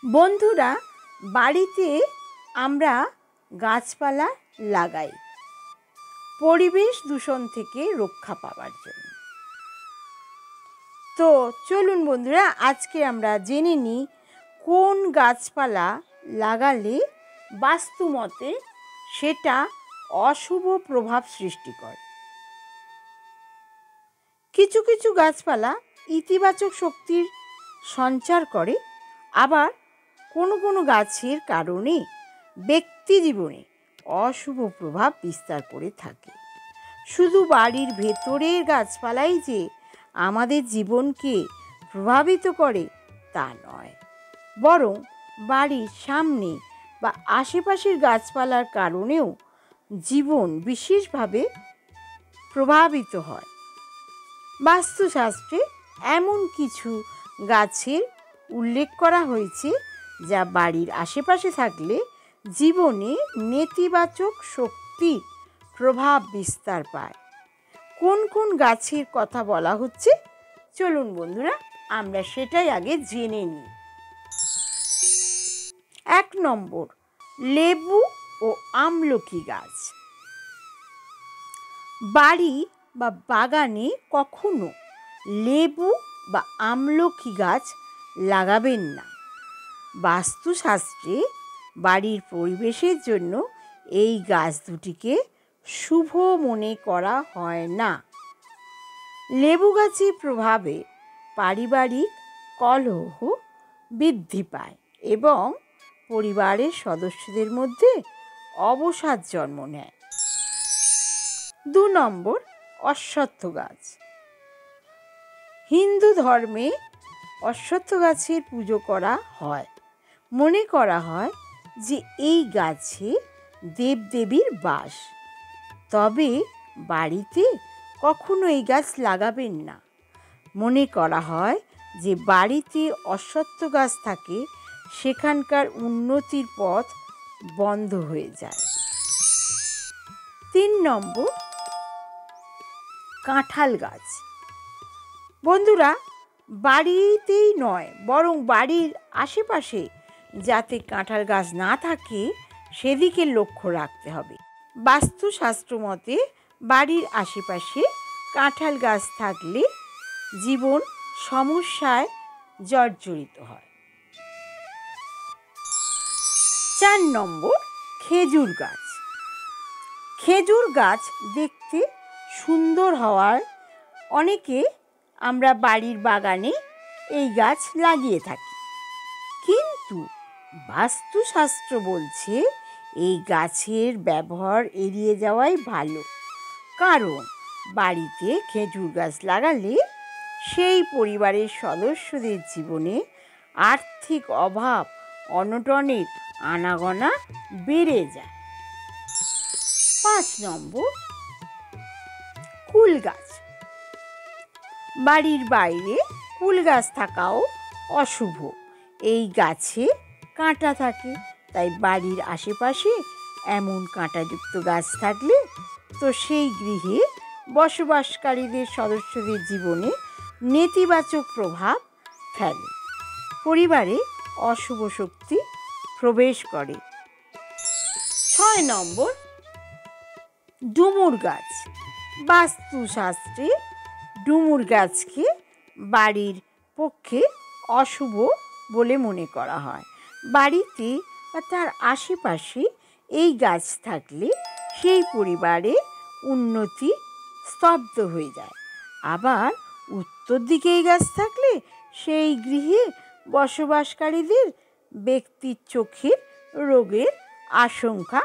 বন্ধুরা, বাড়িতে আমরা গাছপালা লাগাই পরিবেশ দূষণ থেকে রক্ষা পাওয়ার জন্য। তো চলুন বন্ধুরা, আজকে আমরা জেনে নিই কোন গাছপালা লাগালে বাস্তুমতে সেটা অশুভ প্রভাব সৃষ্টি করে। কিছু কিছু গাছপালা ইতিবাচক শক্তির সঞ্চার করে, আবার কোনো কোনো গাছের কারণে ব্যক্তি জীবনে অশুভ প্রভাব বিস্তার করে থাকে। শুধু বাড়ির ভেতরের গাছপালাই যে আমাদের জীবনকে প্রভাবিত করে তা নয়, বরং বাড়ির সামনে বা আশেপাশের গাছপালার কারণেও জীবন বিশেষভাবে প্রভাবিত হয়। বাস্তুশাস্ত্রে এমন কিছু গাছের উল্লেখ করা হয়েছে যা বাড়ির আশেপাশে থাকলে জীবনে নেতিবাচক শক্তির প্রভাব বিস্তার পায়। কোন কোন গাছের কথা বলা হচ্ছে চলুন বন্ধুরা, আমরা সেটাই আগে জেনে নিই। 1 নম্বর, লেবু ও আমলকি গাছ। বাড়ি বা বাগানে কখনো লেবু বা আমলকি গাছ লাগাবেন না। বাস্তুশাস্ত্রে বাড়ির পরিবেশের জন্য এই গাছ দুটিকে শুভ মনে করা হয় না। লেবু গাছের প্রভাবে পারিবারিক কলহ বৃদ্ধি পায় এবং পরিবারের সদস্যদের মধ্যে অবসাদ জন্ম নেয়। 2 নম্বর, অশ্বত্থ গাছ। হিন্দু ধর্মে অশ্বত্থ গাছের পুজো করা হয়। মনে করা হয় যে এই গাছে দেবদেবীর বাস। তবে বাড়িতে কখনো এই গাছ লাগাবেন না। মনে করা হয় যে বাড়িতে অশ্বত্থ গাছ থাকে সেখানকার উন্নতির পথ বন্ধ হয়ে যায়। 3 নম্বর, কাঁঠাল গাছ। বন্ধুরা, বাড়িতেই নয় বরং বাড়ির আশেপাশে যাতে কাঁঠাল গাছ না থাকে সেদিকে লক্ষ্য রাখতে হবে। বাস্তুশাস্ত্র মতে বাড়ির আশেপাশে কাঁঠাল গাছ থাকলে জীবন সমস্যায় জর্জরিত হয়। 4 নম্বর, খেজুর গাছ। খেজুর গাছ দেখতে সুন্দর হওয়ায় অনেকে আমরা বাড়ির বাগানে এই গাছ লাগিয়ে থাকি, কিন্তু বাস্তুশাস্ত্র বলছে এই গাছের ব্যবহার এড়িয়ে যাওয়াই ভালো। কারণ বাড়িতে খেজুর গাছ লাগালে সেই পরিবারের সদস্যদের জীবনে আর্থিক অভাব অনটনের আনাগোনা বেড়ে যায়। 5 নম্বর, কুল গাছ। বাড়ির বাইরে কুল গাছ থাকাও অশুভ। এই গাছে কাঁটা থাকে, তাই বাড়ির আশেপাশে এমন কাঁটাযুক্ত গাছ থাকলে তো সেই গৃহে বসবাসকারীদের সদস্যদের জীবনে নেতিবাচক প্রভাব ফেলে, পরিবারে অশুভ শক্তি প্রবেশ করে। 6 নম্বর, ডুমুর গাছ। বাস্তুশাস্ত্রে ডুমুর গাছকে বাড়ির পক্ষে অশুভ বলে মনে করা হয়। বাড়িতে বা তার আশেপাশে এই গাছ থাকলে সেই পরিবারে উন্নতি স্তব্ধ হয়ে যায়। আবার উত্তর দিকে এই গাছ থাকলে সেই গৃহে বসবাসকারীদের ব্যক্তির চোখের রোগের আশঙ্কা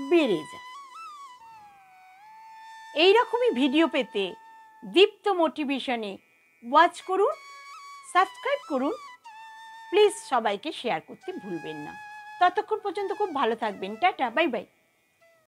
বেড়ে যায়। এই রকমই ভিডিও পেতে দীপ্ত মোটিভেশনে ওয়াচ করুন, সাবস্ক্রাইব করুন, প্লিজ সবাইকে শেয়ার করতে ভুলবেন না। ততক্ষণ পর্যন্ত খুব ভালো থাকবেন। Tata, bye bye.